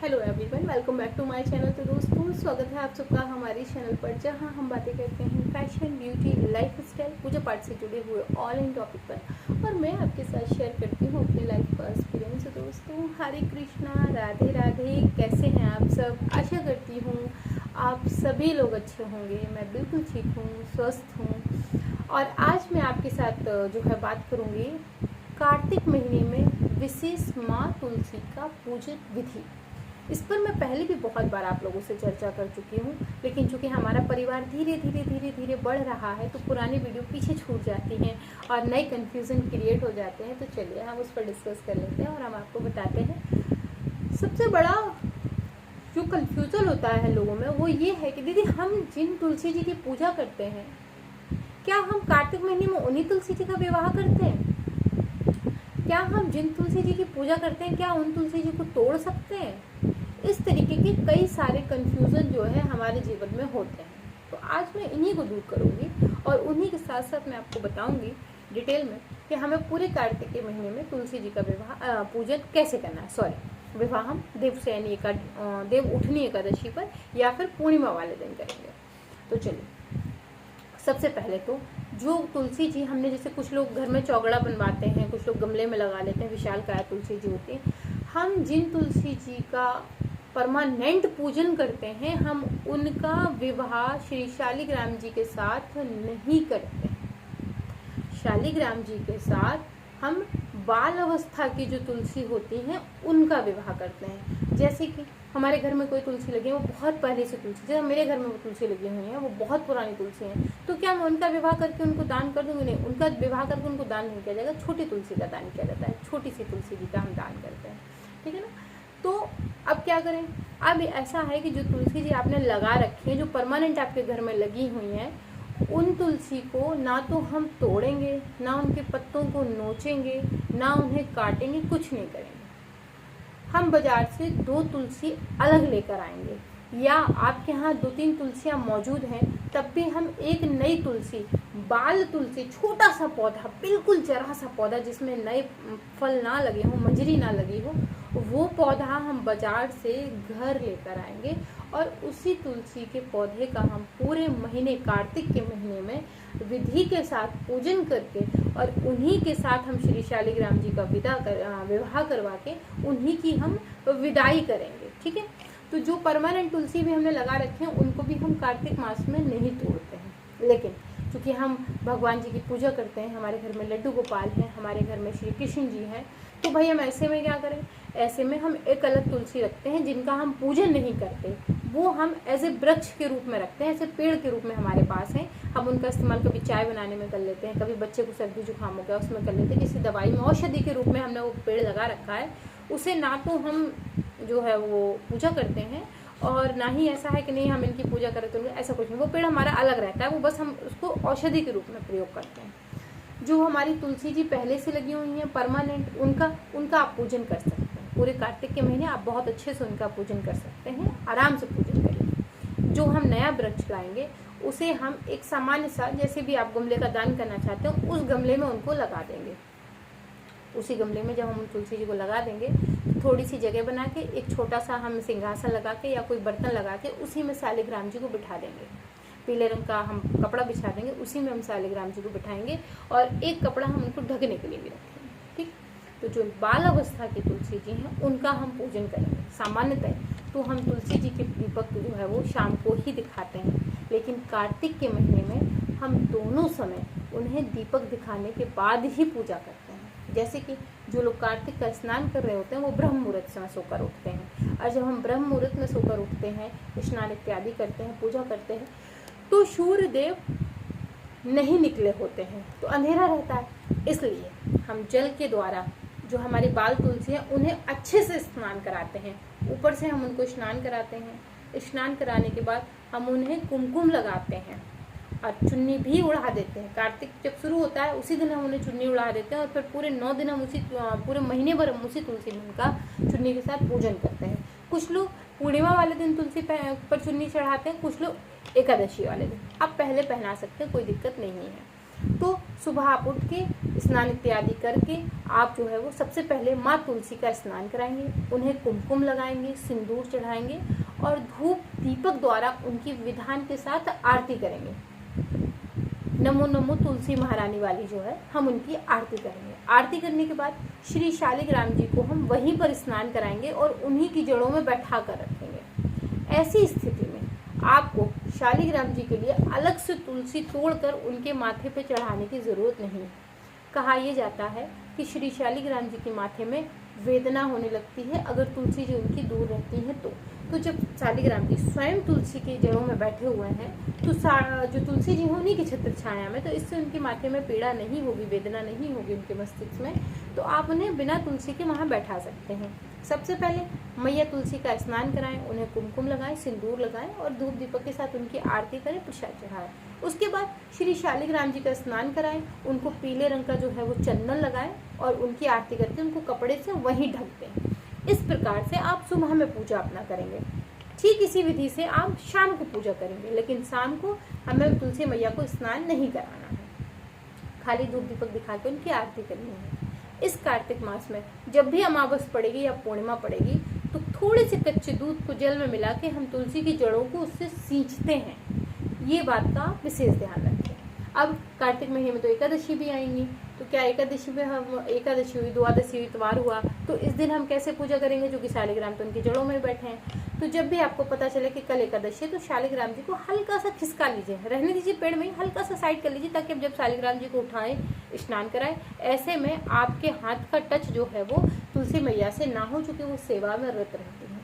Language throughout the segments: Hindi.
Hello everyone, welcome back to my channel. तो दोस्तों, स्वागत है आप सबका हमारे चैनल पर, जहां हम बातें करते हैं फैशन, ब्यूटी, लाइफ स्टाइल, पूजा पाठ से जुड़े हुए ऑल इन टॉपिक पर। और मैं आपके साथ शेयर करती हूँ अपनी लाइफ का एक्सपीरियंस। दोस्तों, हरे कृष्णा, राधे राधे। कैसे हैं आप सब? आशा करती हूँ आप सभी लोग अच्छे होंगे। मैं बिल्कुल ठीक हूँ, स्वस्थ हूँ। और आज मैं आपके साथ जो है बात करूँगी कार्तिक महीने में विशेष माँ तुलसी का पूजन विधि। इस पर मैं पहले भी बहुत बार आप लोगों से चर्चा कर चुकी हूँ, लेकिन चूंकि हमारा परिवार धीरे धीरे बढ़ रहा है तो पुरानी वीडियो पीछे छूट जाती हैं और नए कन्फ्यूज़न क्रिएट हो जाते हैं। तो चलिए हम उस पर डिस्कस कर लेते हैं और हम आपको बताते हैं। सबसे बड़ा जो कन्फ्यूज़न होता है लोगों में वो ये है कि दीदी, हम जिन तुलसी जी की पूजा करते हैं, क्या हम कार्तिक महीने में उन्हीं तुलसी जी का विवाह करते हैं? क्या हम जिन तुलसी जी की पूजा करते हैं, क्या उन तुलसी जी को तोड़ सकते हैं? इस तरीके के कई सारे कन्फ्यूज़न जो है हमारे जीवन में होते हैं। तो आज मैं इन्हीं को दूर करूंगी और उन्हीं के साथ साथ मैं आपको बताऊंगी डिटेल में कि हमें पूरे कार्तिक के महीने में तुलसी जी का विवाह पूजन कैसे करना है। विवाह हम देव उठनी एकादशी पर या फिर पूर्णिमा वाले दिन करेंगे। तो चलिए, सबसे पहले तो जो तुलसी जी हमने, जैसे कुछ लोग घर में चौगड़ा बनवाते हैं, कुछ लोग गमले में लगा लेते हैं, विशालकाय तुलसी जी होती है। हम जिन तुलसी जी का परमानेंट पूजन करते हैं, हम उनका विवाह श्री शालिग्राम जी के साथ नहीं करते हैं। शालिग्राम जी के साथ हम बाल अवस्था की जो तुलसी होती हैं उनका विवाह करते हैं। जैसे कि हमारे घर में कोई तुलसी लगी है, वो बहुत पहले से तुलसी, जैसे मेरे घर में वो तुलसी लगी हुई है, वो बहुत पुरानी तुलसी है, तो क्या मैं उनका विवाह करके उनको दान कर दूंगी? नहीं, उनका विवाह करके उनको दान नहीं किया जाएगा। छोटी तुलसी का दान किया जाता है, छोटी सी तुलसी जी का हम दान करते हैं, ठीक है ना। तो अब क्या करें? अब ऐसा है कि जो तुलसी जी आपने लगा रखी है, जो परमानेंट आपके घर में लगी हुई है, उन तुलसी को ना तो हम तोड़ेंगे, ना उनके पत्तों को नोचेंगे, ना उन्हें काटेंगे, कुछ नहीं करेंगे। हम बाजार से 2 तुलसी अलग लेकर आएंगे, या आपके यहाँ 2-3 तुलसियाँ मौजूद हैं तब भी हम एक नई तुलसी, बाल तुलसी, छोटा सा पौधा, बिल्कुल जरा सा पौधा जिसमें नए फल ना लगे हो, मंजरी ना लगी हो, वो पौधा हम बाजार से घर लेकर आएंगे और उसी तुलसी के पौधे का हम पूरे महीने, कार्तिक के महीने में विधि के साथ पूजन करके और उन्हीं के साथ हम श्री शालिग्राम जी का विवाह करवा के उन्हीं की हम विदाई करेंगे, ठीक है। तो जो परमानेंट तुलसी भी हमने लगा रखे हैं उनको भी हम कार्तिक मास में नहीं तोड़ते हैं। लेकिन क्योंकि हम भगवान जी की पूजा करते हैं, हमारे घर में लड्डू गोपाल हैं, हमारे घर में श्री कृष्ण जी हैं, तो भाई हम ऐसे में क्या करें? ऐसे में हम एक अलग तुलसी रखते हैं जिनका हम पूजन नहीं करते, वो हम एज ए वृक्ष के रूप में रखते हैं, ऐसे पेड़ के रूप में हमारे पास हैं। हम उनका इस्तेमाल कभी चाय बनाने में कर लेते हैं, कभी बच्चे को सर्दी जुकाम हो गया उसमें कर लेते हैं, किसी दवाई में औषधि के रूप में हमने वो पेड़ लगा रखा है। उसे ना तो हम जो है वो पूजा करते हैं और ना ही ऐसा है कि नहीं हम इनकी पूजा करें, तो ऐसा कुछ नहीं। वो पेड़ हमारा अलग रहता है, वो बस हम उसको औषधि के रूप में प्रयोग करते हैं। जो हमारी तुलसी जी पहले से लगी हुई हैं परमानेंट, उनका आप पूजन कर सकते हैं। पूरे कार्तिक के महीने आप बहुत अच्छे से उनका पूजन कर सकते हैं, आराम से पूजन करिए। जो हम नया वृक्ष लाएंगे उसे हम एक सामान्य सा, जैसे भी आप गमले का दान करना चाहते हो, उस गमले में उनको लगा देंगे। उसी गमले में जब हम तुलसी जी को लगा देंगे, थोड़ी सी जगह बना के एक छोटा सा हम सिंहासन लगा के या कोई बर्तन लगा के उसी में शालिग्राम जी को बिठा देंगे। पीले रंग का हम कपड़ा बिछा देंगे, उसी में हम शालिग्राम जी को बिठाएंगे और एक कपड़ा हम उनको ढकने के लिए भी रखेंगे, ठीक। तो जो बाल अवस्था की तुलसी जी हैं उनका हम पूजन करेंगे। सामान्यतः तो हम तुलसी जी के दीपक जो है वो शाम को ही दिखाते हैं, लेकिन कार्तिक के महीने में हम दोनों समय उन्हें दीपक दिखाने के बाद ही पूजा करते हैं। जैसे कि जो लोग कार्तिक का स्नान कर रहे होते हैं वो ब्रह्म मुहूर्त में सोकर उठते हैं, और जब हम ब्रह्म मुहूर्त में सोकर उठते हैं, स्नान इत्यादि करते हैं, पूजा करते हैं, तो सूर्य देव नहीं निकले होते हैं, तो अंधेरा रहता है। इसलिए हम जल के द्वारा जो हमारी बाल तुलसी है उन्हें अच्छे से स्नान कराते हैं। ऊपर से हम उनको स्नान कराते हैं। स्नान कराने के बाद हम उन्हें कुमकुम लगाते हैं और चुन्नी भी उड़ा देते हैं। कार्तिक जब शुरू होता है उसी दिन हम उन्हें चुन्नी उड़ा देते हैं और फिर पूरे 9 दिन हम पूरे महीने भर हम उसी तुलसी मन का चुन्नी के साथ पूजन करते हैं। कुछ लोग पूर्णिमा वाले दिन तुलसी पर चुन्नी चढ़ाते हैं, कुछ लोग एकादशी वाले दिन। आप पहले पहना सकते हैं, कोई दिक्कत नहीं है। तो सुबह आप उठ के स्नान इत्यादि करके आप जो है वो सबसे पहले माँ तुलसी का स्नान कराएंगे, उन्हें कुमकुम लगाएंगे, सिंदूर चढ़ाएंगे और धूप दीपक द्वारा उनकी विधान के साथ आरती करेंगे। नमो नमो तुलसी महारानी वाली जो है हम उनकी आरती करेंगे। आरती करने के बाद श्री शालिग्राम जी को हम वहीं पर स्नान कराएंगे और उन्हीं की जड़ों में बैठा कर रखेंगे। ऐसी स्थिति में आपको शालिग्राम जी के लिए अलग से तुलसी तोड़कर उनके माथे पे चढ़ाने की जरूरत नहीं। कहा यह जाता है कि श्री शालिग्राम जी के माथे में वेदना होने लगती है अगर तुलसी जी उनकी दूर रहती हैं तो जब शालिग्राम जी स्वयं तुलसी की जड़ों में बैठे हुए हैं तो जो तुलसी जी हैं उन्हीं की छत्र छाया में, तो इससे उनके माथे में पीड़ा नहीं होगी, वेदना नहीं होगी उनके मस्तिष्क में, तो आप उन्हें बिना तुलसी के वहाँ बैठा सकते हैं। सबसे पहले मैया तुलसी का स्नान कराएं, उन्हें कुमकुम लगाएं, सिंदूर लगाएं और धूप दीपक के साथ उनकी आरती करें, प्रसाद चढ़ाएं। उसके बाद श्री शालिग्राम जी का स्नान कराएं, उनको पीले रंग का जो है वो चंदन लगाएं और उनकी आरती करके उनको कपड़े से वहीं ढक दें। इस प्रकार से आप सुबह में पूजा अपना करेंगे। ठीक इसी विधि से आप शाम को पूजा करेंगे, लेकिन शाम को हमें तुलसी मैया को स्नान नहीं कराना है, खाली धूप दीपक दिखा के उनकी आरती करनी है। इस कार्तिक मास में जब भी अमावस पड़ेगी या पूर्णिमा पड़ेगी तो थोड़े से कच्चे दूध को जल में मिला के हम तुलसी की जड़ों को उससे सींचते हैं। ये बात का विशेष ध्यान रखें। अब कार्तिक महीने में तो एकादशी भी आएंगी, तो क्या एकादशी में हम एकादशी हुई, द्वादशी हुई, इतवार हुआ, तो इस दिन हम कैसे पूजा करेंगे, जो कि शालिग्राम तो उनकी जड़ों में बैठे हैं। तो जब भी आपको पता चले कि कल एकादशी है तो शालिग्राम जी को हल्का सा खिसका लीजिए, रहने दीजिए पेड़ में, हल्का सा साइड कर लीजिए, ताकि अब जब शालिग्राम जी को उठाएं, स्नान कराएं, ऐसे में आपके हाथ का टच जो है वो तुलसी मैया से ना हो, चूंकि वो सेवा में रत रहती है।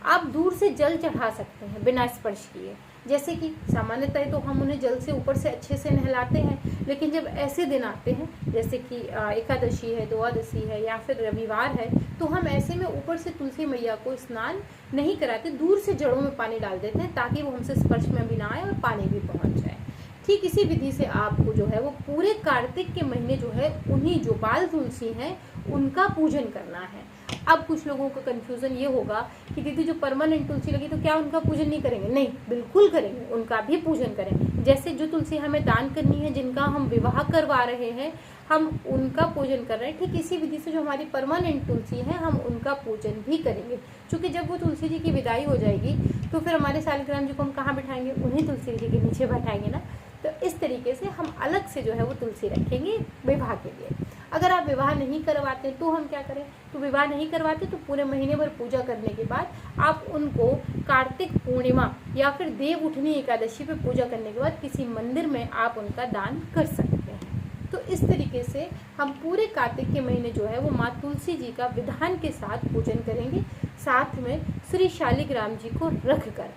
आप दूर से जल चढ़ा सकते हैं बिना स्पर्श किए, जैसे कि सामान्यतः तो हम उन्हें जल से ऊपर से अच्छे से नहलाते हैं, लेकिन जब ऐसे दिन आते हैं जैसे कि एकादशी है, द्वादशी है या फिर रविवार है, तो हम ऐसे में ऊपर से तुलसी मैया को स्नान नहीं कराते, दूर से जड़ों में पानी डाल देते हैं ताकि वो हमसे स्पर्श में भी ना आए और पानी भी पहुंच जाए। ठीक इसी विधि से आपको जो है वो पूरे कार्तिक के महीने जो है उन्हीं जो बाल तुलसी हैं उनका पूजन करना है। अब कुछ लोगों का कंफ्यूजन ये होगा कि दीदी जो परमानेंट तुलसी लगी तो क्या उनका पूजन नहीं करेंगे? नहीं, बिल्कुल करेंगे, उनका भी पूजन करें। जैसे जो तुलसी हमें दान करनी है, जिनका हम विवाह करवा रहे हैं, हम उनका पूजन कर रहे हैं, ठीक इसी विधि से जो हमारी परमानेंट तुलसी है हम उनका पूजन भी करेंगे। क्योंकि जब वो तुलसी जी की विदाई हो जाएगी तो फिर हमारे शालिग्राम जी को हम कहाँ बिठाएंगे? उन्हीं तुलसी जी के नीचे बैठाएंगे ना। तो इस तरीके से हम अलग से जो है वो तुलसी रखेंगे विवाह के लिए। अगर आप विवाह नहीं करवाते तो हम क्या करें? तो विवाह नहीं करवाते तो पूरे महीने भर पूजा करने के बाद आप उनको कार्तिक पूर्णिमा या फिर देव उठनी एकादशी पे पूजा करने के बाद किसी मंदिर में आप उनका दान कर सकते हैं। तो इस तरीके से हम पूरे कार्तिक के महीने जो है वो माँ तुलसी जी का विधान के साथ पूजन करेंगे, साथ में श्री शालिग्राम जी को रख कर।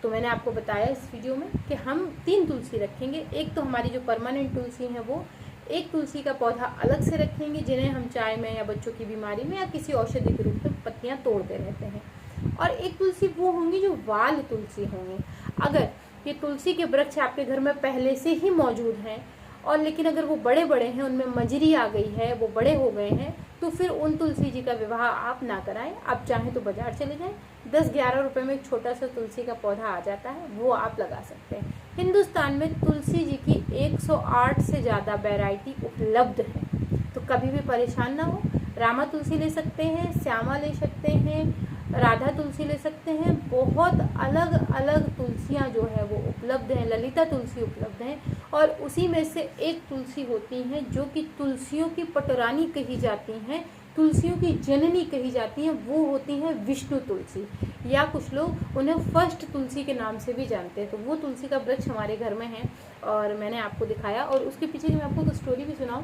तो मैंने आपको बताया इस वीडियो में कि हम 3 तुलसी रखेंगे। एक तो हमारी जो परमानेंट तुलसी है वो, एक तुलसी का पौधा अलग से रखेंगे जिन्हें हम चाय में या बच्चों की बीमारी में या किसी औषधि के रूप में पत्तियां तोड़ते रहते हैं, और एक तुलसी वो होंगी जो वाल तुलसी होंगी। अगर ये तुलसी के वृक्ष आपके घर में पहले से ही मौजूद हैं और लेकिन अगर वो बड़े बड़े हैं, उनमें मजरी आ गई है, वो बड़े हो गए हैं, तो फिर उन तुलसी जी का विवाह आप ना कराएं। आप चाहें तो बाजार चले जाएं, 10-11 रुपए में एक छोटा सा तुलसी का पौधा आ जाता है, वो आप लगा सकते हैं। हिंदुस्तान में तुलसी जी की 108 से ज़्यादा वैरायटी उपलब्ध है, तो कभी भी परेशान ना हो। रामा तुलसी ले सकते हैं, श्यामा ले सकते हैं, राधा तुलसी ले सकते हैं, बहुत अलग अलग तुलसियाँ जो है वो उपलब्ध हैं, ललिता तुलसी उपलब्ध हैं। और उसी में से एक तुलसी होती हैं जो कि तुलसियों की पटरानी कही जाती हैं, तुलसियों की जननी कही जाती हैं, वो होती हैं विष्णु तुलसी, या कुछ लोग उन्हें फर्स्ट तुलसी के नाम से भी जानते हैं। तो वो तुलसी का वृक्ष हमारे घर में है और मैंने आपको दिखाया, और उसके पीछे की मैं आपको स्टोरी भी सुनाऊँ,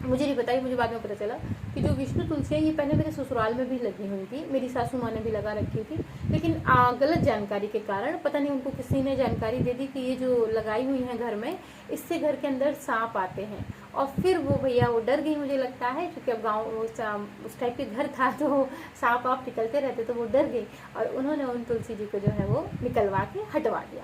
मुझे नहीं बताई, मुझे बाद में पता चला कि जो विष्णु तुलसी है ये पहले मेरे ससुराल में भी लगी हुई थी, मेरी सासू माँ ने भी लगा रखी थी, लेकिन गलत जानकारी के कारण पता नहीं उनको किसी ने जानकारी दे दी कि ये जो लगाई हुई है घर में, इससे घर के अंदर सांप आते हैं। और फिर वो भैया वो डर गई, मुझे लगता है, क्योंकि अब गाँव उस टाइप के घर था तो सांप आप निकलते रहते, तो वो डर गई और उन्होंने उन तुलसी जी को जो है वो निकलवा के हटवा दिया।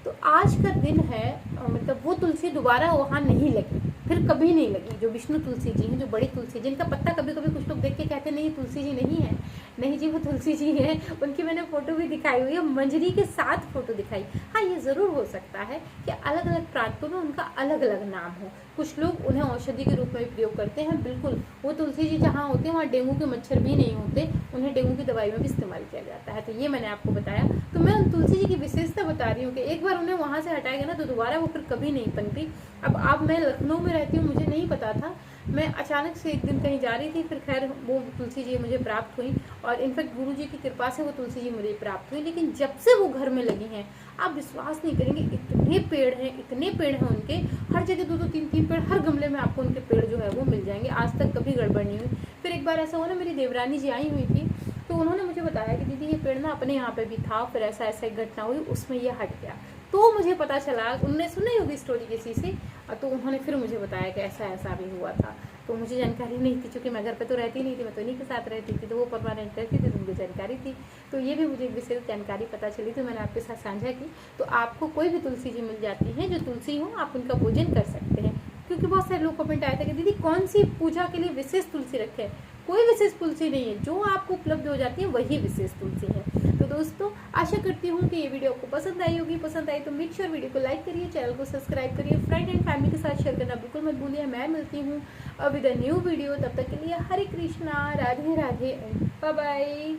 तो आज का दिन है, मतलब वो तुलसी दोबारा वहाँ नहीं लगी, फिर कभी नहीं लगी। जो विष्णु तुलसी जी हैं, जो बड़ी तुलसी, जिनका पत्ता कभी कभी कुछ लोग देख के कहते हैं नहीं तुलसी जी नहीं है, नहीं जी वो तुलसी जी है, उनकी मैंने फोटो भी दिखाई हुई है, मंजरी के साथ फोटो दिखाई। हाँ, ये ज़रूर हो सकता है कि अलग अलग प्रांतों में उनका अलग अलग नाम हो। कुछ लोग उन्हें औषधि के रूप में भी प्रयोग करते हैं। बिल्कुल, वो तुलसी जी जहाँ होते हैं वहाँ डेंगू के मच्छर भी नहीं होते, उन्हें डेंगू की दवाई में भी इस्तेमाल किया जाता है। तो ये मैंने आपको बताया। तो मैं उन तुलसी जी की विशेषता बता रही हूँ कि एक बार उन्हें वहाँ से हटाया गया ना तो दोबारा वो फिर कभी नहीं पनपी। अब मैं लखनऊ में रहती हूँ, मुझे नहीं पता था। मैं अचानक से एक दिन कहीं जा रही थी, फिर खैर वो तुलसी जी मुझे प्राप्त हुई और इनफैक्ट गुरु जी की कृपा से वो तुलसी जी मुझे प्राप्त हुई। लेकिन जब से वो घर में लगी हैं, आप विश्वास नहीं करेंगे, इतने पेड़ हैं उनके, हर जगह 2-2 3-3 पेड़, हर गमले में आपको उनके पेड़ जो है वो मिल जाएंगे। आज तक कभी गड़बड़ नहीं हुई। फिर एक बार ऐसा हुआ ना, मेरी देवरानी जी आई हुई थी, तो उन्होंने मुझे बताया कि दीदी ये पेड़ ना अपने यहाँ पे भी था, फिर ऐसा ऐसा एक घटना हुई, उसमें ये हट गया। तो मुझे पता चला, उन्होंने सुनी होगी स्टोरी किसी से, तो उन्होंने फिर मुझे बताया कि ऐसा ऐसा भी हुआ था। तो मुझे जानकारी नहीं थी, क्योंकि मैं घर पे तो रहती नहीं थी, मैं तो इन्हीं के साथ रहती थी, तो वो परमानेंट रहती थी, तो मुझे जानकारी थी। तो ये भी मुझे एक विशेष जानकारी पता चली, तो मैंने आपके साथ साझा की। तो आपको कोई भी तुलसी जी मिल जाती है जो तुलसी हो, आप उनका पूजन कर सकते हैं। क्योंकि बहुत सारे लोग कमेंट आए थे कि दीदी कौन सी पूजा के लिए विशेष तुलसी रखे। कोई विशेष तुलसी नहीं है, जो आपको उपलब्ध हो जाती है वही विशेष तुलसी है। तो दोस्तों, आशा करती हूँ कि ये वीडियो आपको पसंद आई होगी। पसंद आई तो मेक श्योर वीडियो को लाइक करिए, चैनल को सब्सक्राइब करिए, फ्रेंड एंड फैमिली के साथ शेयर करना बिल्कुल मत भूलिए। मैं मिलती हूँ विद अ न्यू वीडियो, तब तक के लिए Hare Krishna, Radhe Radhe and bye bye.